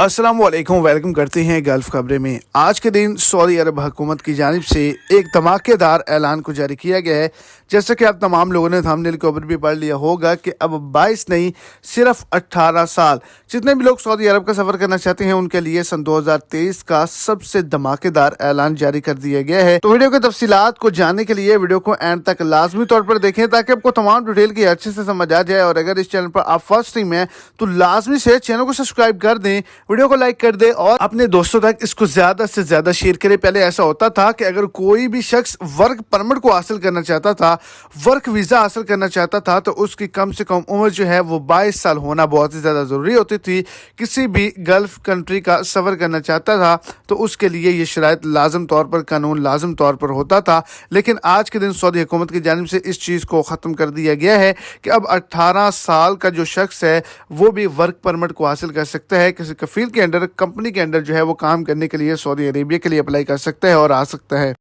अस्सलाम वालेकुम, वेलकम करते हैं गल्फ खबरें में। आज के दिन सऊदी अरब हुकूमत की जानिब से एक धमाकेदार ऐलान को जारी किया गया है। जैसे कि आप तमाम लोगों ने थंबनेल के ऊपर भी पढ़ लिया होगा कि अब 22 नहीं सिर्फ 18 साल जितने भी लोग सऊदी अरब का सफ़र करना चाहते हैं उनके लिए सन 2023 का सबसे धमाकेदार ऐलान जारी कर दिया गया है। तो वीडियो की तफसीलात को जानने के लिए वीडियो को एंड तक लाजमी तौर पर देखें ताकि आपको तमाम डिटेल की अच्छे से समझ आ जाए। और अगर इस चैनल पर आप फर्स्ट टाइम हैं तो लाजमी से चैनल को सब्सक्राइब कर दें, वीडियो को लाइक कर दे और अपने दोस्तों तक इसको ज्यादा से ज्यादा शेयर करें। पहले ऐसा होता था कि अगर कोई भी शख्स वर्क परमिट को हासिल करना चाहता था, वर्क वीजा हासिल करना चाहता था, तो उसकी कम से कम उम्र जो है वो 22 साल होना बहुत ही ज्यादा जरूरी होती थी। किसी भी गल्फ कंट्री का सफर करना चाहता था तो उसके लिए ये शराइत लाजम तौर पर, कानून लाजम तौर पर होता था। लेकिन आज के दिन सऊदी हुकूमत की जानिब से इस चीज़ को ख़त्म कर दिया गया है कि अब 18 साल का जो शख्स है वो भी वर्क परमिट को हासिल कर सकता है। किसी कफील के अंडर, कंपनी के अंडर जो है वो काम करने के लिए सऊदी अरेबिया के लिए अप्लाई कर सकता है और आ सकता है।